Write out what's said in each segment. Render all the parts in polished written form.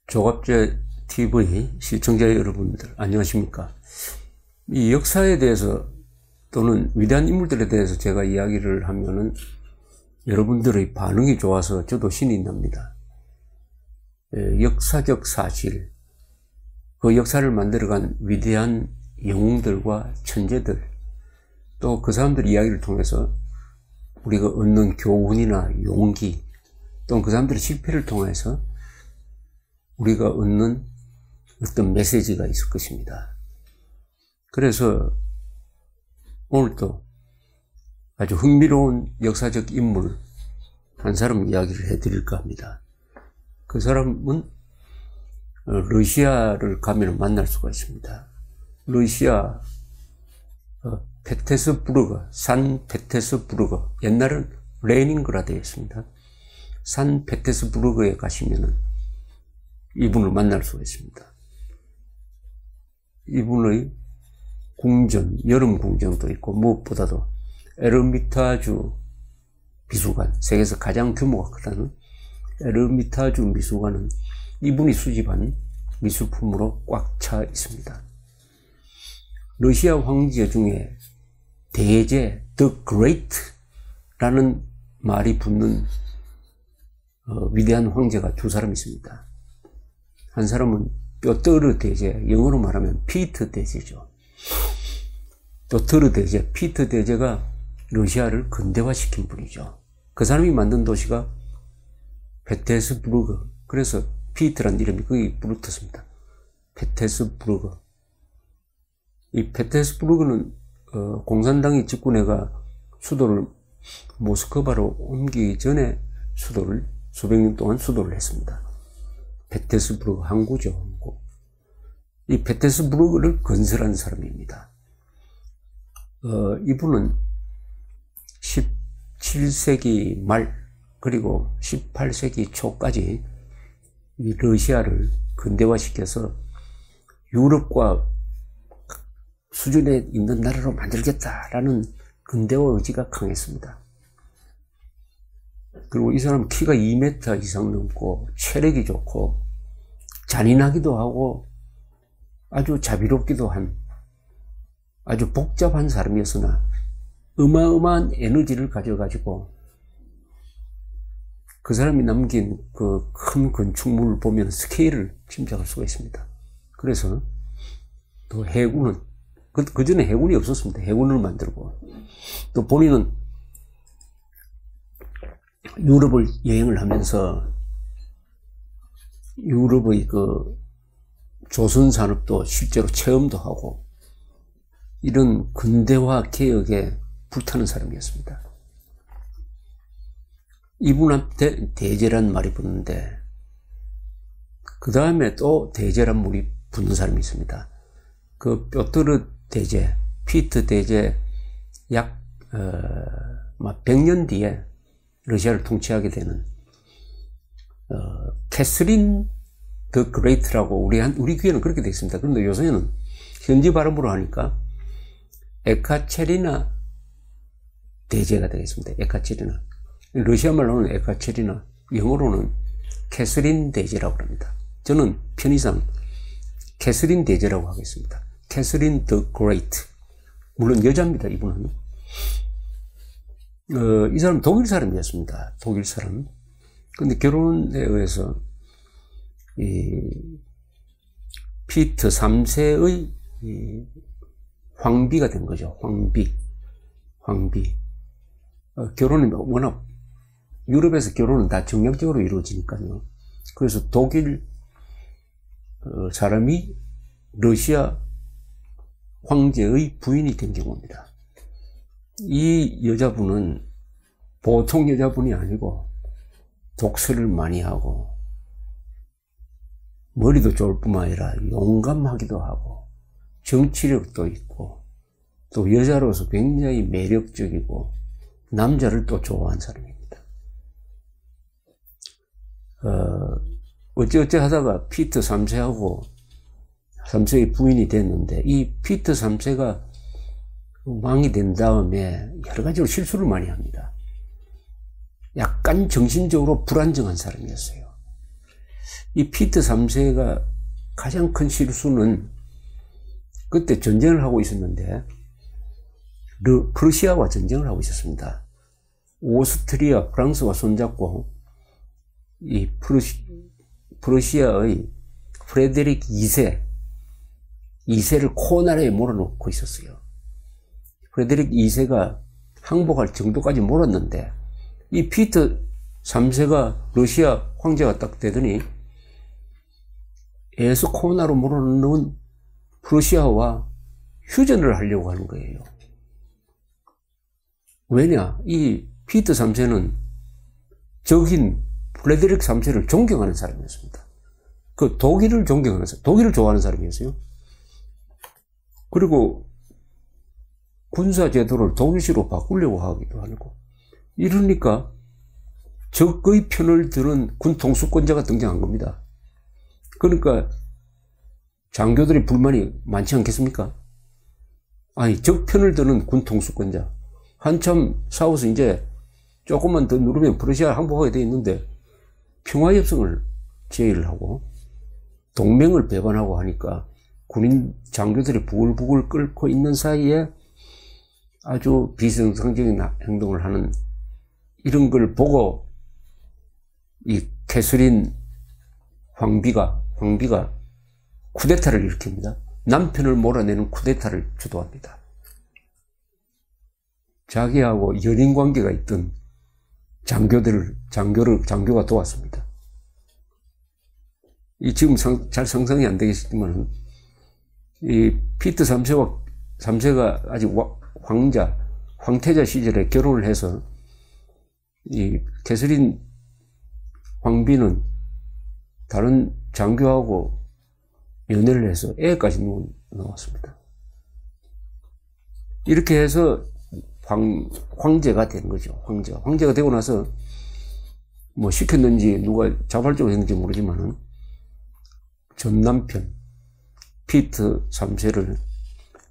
조갑제 TV 시청자 여러분들 안녕하십니까? 이 역사에 대해서 또는 위대한 인물들에 대해서 제가 이야기를 하면은 여러분들의 반응이 좋아서 저도 신이 납니다. 역사적 사실, 그 역사를 만들어간 위대한 영웅들과 천재들, 또 그 사람들 이야기를 통해서 우리가 얻는 교훈이나 용기, 또는 그 사람들의 실패를 통해서 우리가 얻는 어떤 메시지가 있을 것입니다. 그래서 오늘도 아주 흥미로운 역사적 인물 한 사람 이야기를 해드릴까 합니다. 그 사람은 러시아를 가면 만날 수가 있습니다. 러시아 페테스부르크, 산 페테스부르크, 옛날은 레닌그라드였습니다. 산 페테스부르크에 가시면은 이분을 만날 수가 있습니다. 이분의 궁전, 여름 궁전도 있고, 무엇보다도 에르미타주 미술관, 세계에서 가장 규모가 크다는 에르미타주 미술관은 이분이 수집한 미술품으로 꽉 차 있습니다. 러시아 황제 중에 대제, The Great라는 말이 붙는 위대한 황제가 두 사람 있습니다. 한 사람은 뾰터르 대제, 영어로 말하면 피트 대제죠. 뾰터르 대제, 피트 대제가 러시아를 근대화시킨 분이죠. 그 사람이 만든 도시가 페테스부르크, 그래서 피트란 이름이 거기 붙었습니다. 페테스부르크. 이 페테스부르크는 공산당이 집권해가 수도를 모스크바로 옮기기 전에 수도를 수백 년 동안 수도를 했습니다. 페테스부르크 항구죠. 항구. 이 페테스부르크를 건설한 사람입니다. 이분은 17세기 말 그리고 18세기 초까지 이 러시아를 근대화시켜서 유럽과 수준에 있는 나라로 만들겠다라는 근대화 의지가 강했습니다. 그리고 이 사람 키가 2m 이상 넘고 체력이 좋고 잔인하기도 하고 아주 자비롭기도 한 아주 복잡한 사람이었으나 어마어마한 에너지를 가져가지고 그 사람이 남긴 그 큰 건축물을 보면 스케일을 짐작할 수가 있습니다. 그래서 또 해군은 그 전에 해군이 없었습니다. 해군을 만들고 또 본인은 유럽을 여행을 하면서 유럽의 그 조선 산업도 실제로 체험도 하고 이런 근대화 개혁에 불타는 사람이었습니다. 이분한테 대제란 말이 붙는데 그 다음에 또 대제란 말이 붙는 사람이 있습니다. 그 뾰터르 대제, 피트 대제 약 100년 뒤에 러시아를 통치하게 되는 캐서린 더 그레이트라고 우리 귀에는 그렇게 되어 있습니다. 그런데 요새는 현지 발음으로 하니까 에카체리나 대제가 되겠습니다. 에카체리나. 러시아 말로는 에카체리나, 영어로는 캐서린 대제라고 합니다. 저는 편의상 캐서린 대제라고 하겠습니다. 캐서린 더 그레이트. 물론 여자입니다, 이분은. 이 사람은 독일 사람이었습니다. 독일 사람. 근데 결혼에 의해서 피트 3세의 황비가 된 거죠. 황비. 결혼이 워낙 유럽에서 결혼은 다 정략적으로 이루어지니까요. 그래서 독일 사람이 러시아 황제의 부인이 된 경우입니다. 이 여자분은 보통 여자분이 아니고 독서를 많이 하고 머리도 좋을 뿐만 아니라 용감하기도 하고 정치력도 있고 또 여자로서 굉장히 매력적이고 남자를 또 좋아하는 사람입니다. 어찌어찌 하다가 피트 3세하고 3세의 부인이 됐는데 이 피트 3세가 왕이 된 다음에 여러 가지로 실수를 많이 합니다. 약간 정신적으로 불안정한 사람이었어요. 이 피트 3세가 가장 큰 실수는 그때 전쟁을 하고 있었는데 프러시아와 전쟁을 하고 있었습니다. 오스트리아, 프랑스와 손잡고 이 프러시아의 프레데릭 2세를 코나라에 몰아놓고 있었어요. 프레데릭 2세가 항복할 정도까지 몰았는데 이 피트 3세가 러시아 황제가 딱 되더니 에서 코나로 몰아넣은 프러시아와 휴전을 하려고 하는 거예요. 왜냐? 이 피트 3세는 적인 프레데릭 3세를 존경하는 사람이었습니다. 그 독일을 존경하는 사람, 독일을 좋아하는 사람이었어요. 그리고 군사 제도를 독일식으로 바꾸려고 하기도 하고, 이러니까 적의 편을 드는 군 통수권자가 등장한 겁니다. 그러니까 장교들의 불만이 많지 않겠습니까? 아니, 적 편을 드는 군 통수권자. 한참 싸워서 이제 조금만 더 누르면 프러시아 항복하게 돼 있는데 평화협정을 제의를 하고 동맹을 배반하고 하니까 군인 장교들이 부글부글 끓고 있는 사이에 아주 비정상적인 행동을 하는 이런 걸 보고 이 캐서린 황비가 쿠데타를 일으킵니다. 남편을 몰아내는 쿠데타를 주도합니다. 자기하고 연인 관계가 있던 장교가 도왔습니다. 이 지금 잘 상상이 안 되겠지만, 이 피트 3세가 아직 황태자 시절에 결혼을 해서, 이 캐서린 황비는 다른 장교하고 연애를 해서 애까지 낳았습니다. 이렇게 해서 황제가 된 거죠. 황제가 되고 나서 뭐 시켰는지 누가 자발적으로 했는지 모르지만은 전 남편 피트 3세를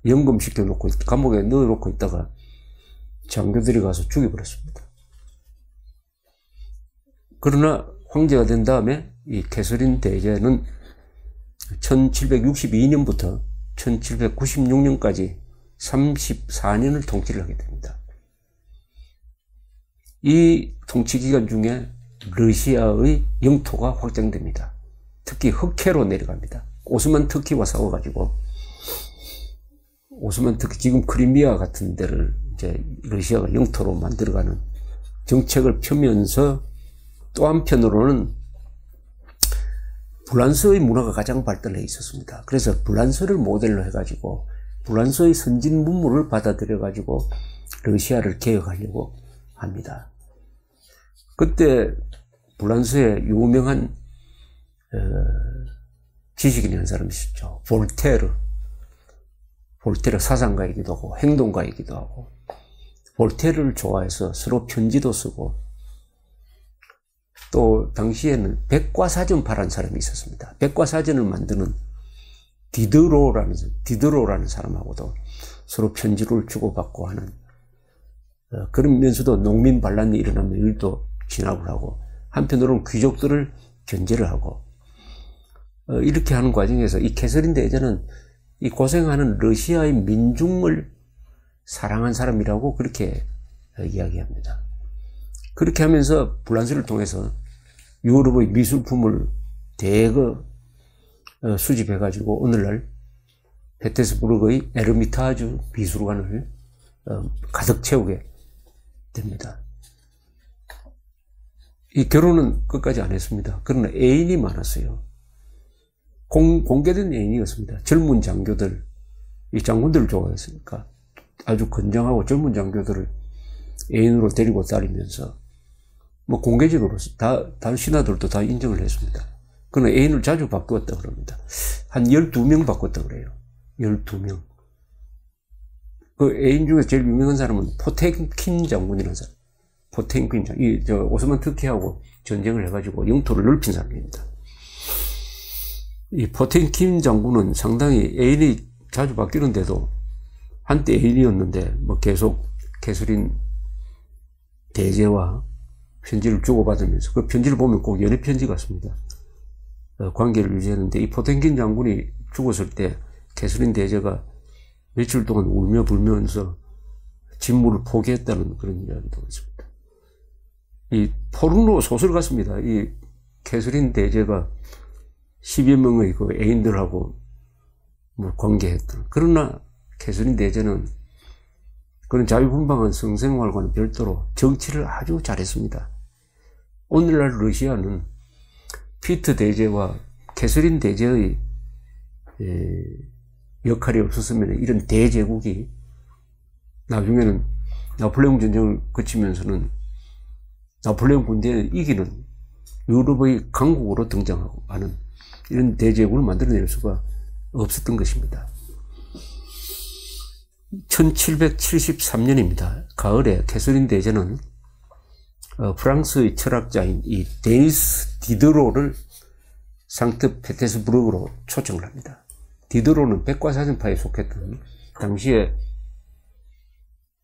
연금시켜 놓고 감옥에 넣어 놓고 있다가 장교들이 가서 죽여버렸습니다. 그러나 황제가 된 다음에 이 캐서린 대제는 1762년부터 1796년까지 34년을 통치를 하게 됩니다. 이 통치 기간 중에 러시아의 영토가 확장됩니다. 특히 흑해로 내려갑니다. 오스만 터키와 싸워가지고 오스만 터키, 지금 크리미아 같은 데를 이제 러시아가 영토로 만들어가는 정책을 펴면서 또 한편으로는 불란서의 문화가 가장 발달해 있었습니다. 그래서 불란서를 모델로 해가지고 불란서의 선진 문물을 받아들여가지고 러시아를 개혁하려고 합니다. 그때 불란서에 유명한 지식인이라는 사람이 있었죠. 볼테르 사상가이기도 하고 행동가이기도 하고, 볼테르를 좋아해서 서로 편지도 쓰고, 또 당시에는 백과사전파라는 사람이 있었습니다. 백과사전을 만드는 디드로라는 사람하고도 서로 편지를 주고받고 하는, 그러면서도 농민 반란이 일어나면 일도 진압을 하고, 한편으로는 귀족들을 견제를 하고, 이렇게 하는 과정에서 이 캐서린 대제는 이 고생하는 러시아의 민중을 사랑한 사람이라고 그렇게 이야기합니다. 그렇게 하면서 불란서를 통해서 유럽의 미술품을 대거 수집해가지고 오늘날 페테스부르크의 에르미타주 미술관을 가득 채우게 됩니다. 이 결혼은 끝까지 안 했습니다. 그러나 애인이 많았어요. 공개된 애인이었습니다. 젊은 장교들, 이 장군들을 좋아했으니까 아주 건장하고 젊은 장교들을 애인으로 데리고 다니면서 뭐 공개적으로 다른 신하들도 다 인정을 했습니다. 그러나 애인을 자주 바꾸었다 그럽니다. 한 12명 바꿨다 그래요. 12명. 그 애인 중에 제일 유명한 사람은 포템킨 장군이라는 사람. 포템킨 장군. 오스만 터키하고 전쟁을 해가지고 영토를 넓힌 사람입니다. 이 포템킨 장군은 상당히 애인이 자주 바뀌는데도 한때 애인이었는데 뭐 계속 캐서린 대제와 편지를 주고받으면서 그 편지를 보면 꼭 연애 편지 같습니다. 관계를 유지했는데, 이 포temkin 장군이 죽었을 때 캐서린 대제가 며칠 동안 울며 불면서 직무를 포기했다는 그런 이야기도 있습니다. 이 포르노 소설 같습니다. 이 캐서린 대제가 10여 명의 그 애인들하고 뭐 관계했던. 그러나 캐서린 대제는 그런 자유분방한 성생활과는 별도로 정치를 아주 잘했습니다. 오늘날 러시아는 피터 대제와 캐서린 대제의 역할이 없었으면 이런 대제국이 나중에는 나폴레옹 전쟁을 거치면서는 나폴레옹 군대에 이기는 유럽의 강국으로 등장하고 하는 이런 대제국을 만들어낼 수가 없었던 것입니다. 1773년입니다. 가을에 캐서린 대제는 프랑스의 철학자인 이 데니스 디드로를 상트페테르부르크로 초청을 합니다. 디드로는 백과사전파에 속했던 당시에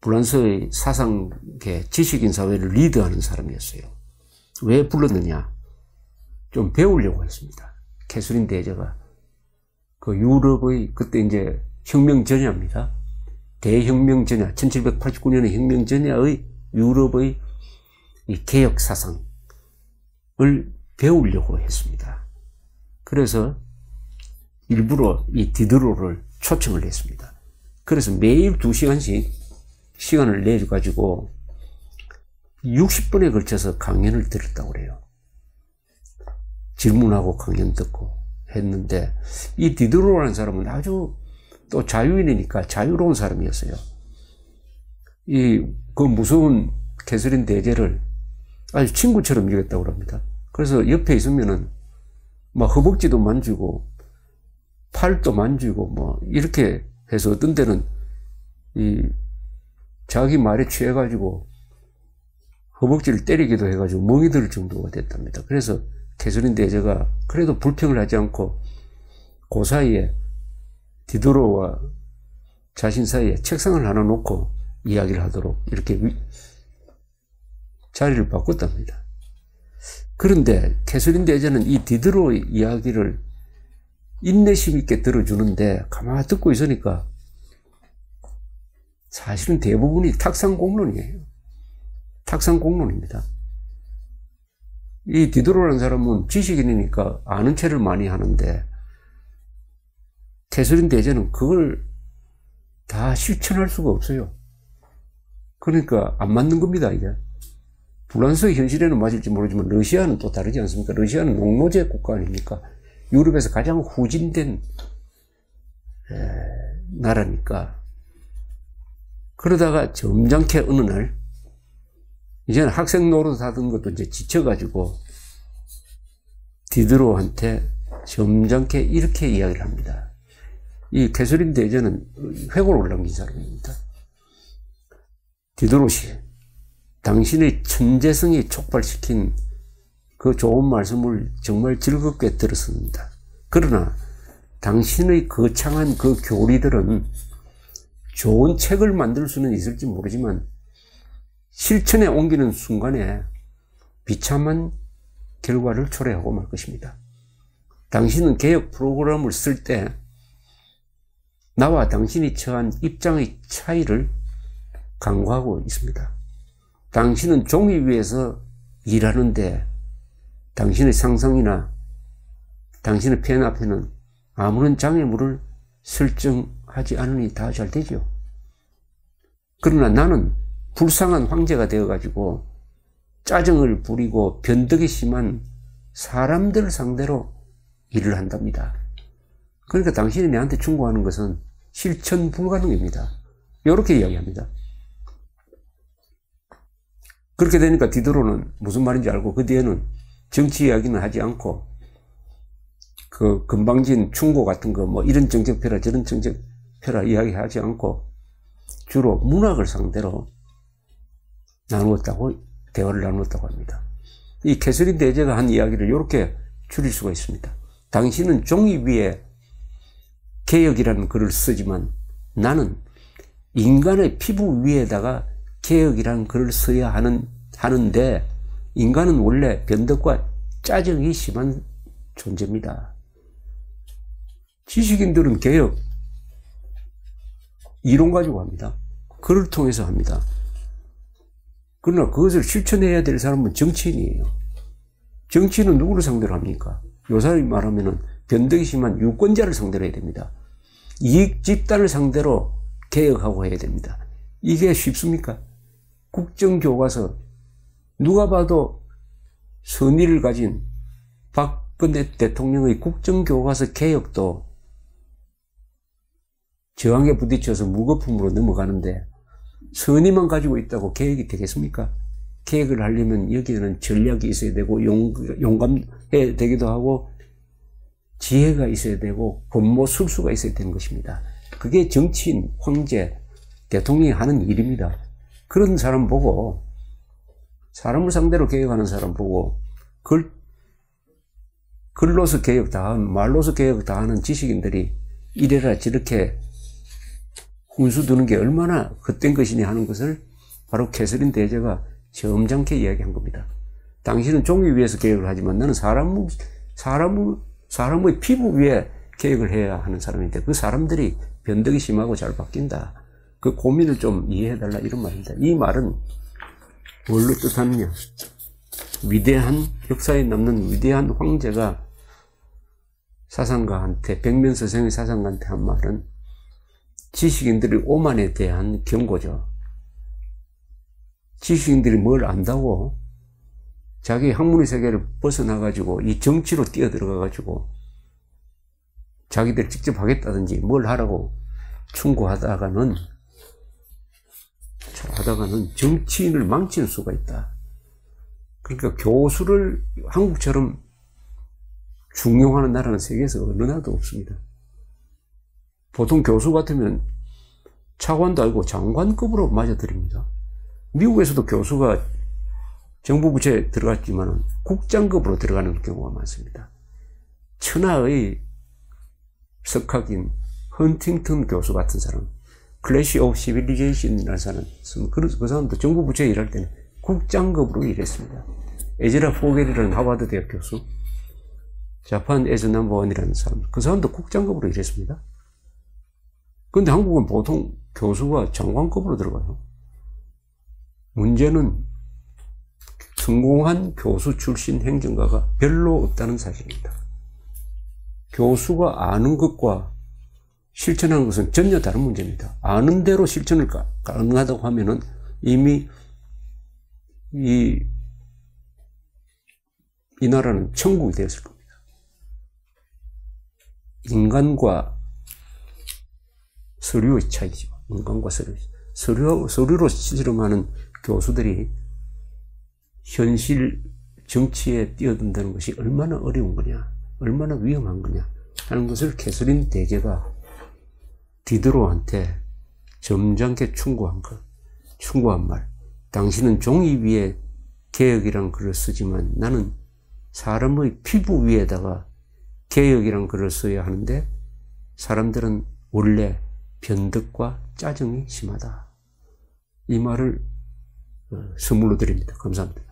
프랑스의 사상계 지식인 사회를 리드하는 사람이었어요. 왜 불렀느냐? 좀 배우려고 했습니다. 캐서린 대제가 그 유럽의 그때 이제 혁명 전야입니다. 대혁명 전야, 1789년의 혁명 전야의 유럽의 이 개혁 사상을 배우려고 했습니다. 그래서 일부러 이 디드로를 초청을 했습니다. 그래서 매일 2시간씩 시간을 내가지고 60번에 걸쳐서 강연을 들었다고 그래요. 질문하고 강연 듣고 했는데, 이 디드로라는 사람은 아주 또 자유인이니까 자유로운 사람이었어요. 그 무서운 캐서린 대제를 아주 친구처럼 여겼다고 합니다. 그래서 옆에 있으면은 막 허벅지도 만지고 팔도 만지고 뭐 이렇게 해서 어떤 때는 자기 말에 취해가지고 허벅지를 때리기도 해가지고 멍이 들 정도가 됐답니다. 그래서 캐서린 대제가 그래도 불평을 하지 않고 그 사이에 디드로와 자신 사이에 책상을 하나 놓고 이야기를 하도록 이렇게 자리를 바꿨답니다. 그런데 캐서린 대제는 이 디드로의 이야기를 인내심 있게 들어주는데 가만히 듣고 있으니까 사실은 대부분이 탁상공론이에요. 탁상공론입니다. 이 디드로라는 사람은 지식인이니까 아는 체를 많이 하는데 캐서린 대제는 그걸 다 실천할 수가 없어요. 그러니까 안 맞는 겁니다, 이게. 프랑스의 현실에는 맞을지 모르지만 러시아는 또 다르지 않습니까? 러시아는 농노제 국가 아닙니까? 유럽에서 가장 후진된 나라니까. 그러다가 점잖게 어느 날 이제는 학생 노릇 하던 것도 이제 지쳐가지고 디드로한테 점잖게 이렇게 이야기를 합니다. 이 캐서린 대제는 회고록을 남긴 사람입니다. 디드로 씨, 당신의 천재성이 촉발시킨 그 좋은 말씀을 정말 즐겁게 들었습니다. 그러나 당신의 거창한 그 교리들은 좋은 책을 만들 수는 있을지 모르지만 실천에 옮기는 순간에 비참한 결과를 초래하고 말 것입니다. 당신은 개혁 프로그램을 쓸 때 나와 당신이 처한 입장의 차이를 간과하고 있습니다. 당신은 종이 위에서 일하는데 당신의 상상이나 당신의 펜 앞에는 아무런 장애물을 설정하지 않으니 다 잘 되죠. 그러나 나는 불쌍한 황제가 되어가지고 짜증을 부리고 변덕이 심한 사람들 상대로 일을 한답니다. 그러니까 당신이 내한테 충고하는 것은 실천 불가능입니다. 이렇게 이야기합니다. 그렇게 되니까 디드로는 무슨 말인지 알고 그 뒤에는 정치 이야기는 하지 않고 그 건방진 충고 같은 거 뭐 이런 정책 펴라 저런 정책 펴라 이야기하지 않고 주로 문학을 상대로 대화를 나누었다고 합니다. 이 캐서린 대제가 한 이야기를 이렇게 줄일 수가 있습니다. 당신은 종이 위에 개혁이라는 글을 쓰지만 나는 인간의 피부 위에다가 개혁이라는 글을 써야 하는데 인간은 원래 변덕과 짜증이 심한 존재입니다. 지식인들은 개혁, 이론 가지고 합니다. 그를 통해서 합니다. 그러나 그것을 실천해야 될 사람은 정치인이에요. 정치인은 누구를 상대로 합니까? 요사이 말하면은 변덕이 심한 유권자를 상대로 해야 됩니다. 이익 집단을 상대로 개혁하고 해야 됩니다. 이게 쉽습니까? 국정교과서, 누가 봐도 선의를 가진 박근혜 대통령의 국정교과서 개혁도 저항에 부딪혀서 무거품으로 넘어가는데 선의만 가지고 있다고 개혁이 되겠습니까? 개혁을 하려면 여기에는 전략이 있어야 되고 용감해야 되기도 하고 지혜가 있어야 되고 권모술수가 있어야 되는 것입니다. 그게 정치인, 황제, 대통령이 하는 일입니다. 그런 사람 보고, 사람을 상대로 개혁하는 사람 보고 글로서 개혁 다 하는, 말로서 개혁 다 하는 지식인들이 이래라 저렇게 훈수 두는 게 얼마나 헛된 것이냐 하는 것을 바로 캐서린 대제가 점잖게 이야기한 겁니다. 당신은 종이 위에서 개혁을 하지만 나는 사람의 피부 위에 개혁을 해야 하는 사람인데 그 사람들이 변덕이 심하고 잘 바뀐다. 그 고민을 좀 이해해달라 이런 말입니다. 이 말은 뭘로 뜻하느냐. 위대한 역사에 남는 위대한 황제가 사상가한테, 백면서생의 사상가한테 한 말은 지식인들의 오만에 대한 경고죠. 지식인들이 뭘 안다고 자기 학문의 세계를 벗어나가지고 이 정치로 뛰어들어가가지고 자기들 직접 하겠다든지 뭘 하라고 충고하다가는 정치인을 망칠 수가 있다. 그러니까 교수를 한국처럼 중용하는 나라는 세계에서 어느 나라도 없습니다. 보통 교수 같으면 차관도 아니고 장관급으로 맞아들입니다. 미국에서도 교수가 정부 부처에 들어갔지만 국장급으로 들어가는 경우가 많습니다. 천하의 석학인 헌팅턴 교수 같은 사람, 클래시 오브 시빌리제이션이라는 사람, 그 사람도 정부 부처에 일할 때는 국장급으로 일했습니다. 에즈라 포겔이라는 하버드 대학 교수, 자판 에즈 넘버 원이라는 사람, 그 사람도 국장급으로 일했습니다. 그런데 한국은 보통 교수가 장관급으로 들어가요. 문제는 성공한 교수 출신 행정가가 별로 없다는 사실입니다. 교수가 아는 것과 실천하는 것은 전혀 다른 문제입니다. 아는 대로 실천을 가능하다고 하면은 이미 이 나라는 천국이 되었을 겁니다. 인간과 서류의 차이죠. 인간과 서류로 실험하는 교수들이 현실 정치에 뛰어든다는 것이 얼마나 어려운 거냐, 얼마나 위험한 거냐 하는 것을 캐서린 대제가 디드로한테 점잖게 충고한 말. 당신은 종이 위에 개혁이란 글을 쓰지만 나는 사람의 피부 위에다가 개혁이란 글을 써야 하는데 사람들은 원래 변덕과 짜증이 심하다. 이 말을 선물로 드립니다. 감사합니다.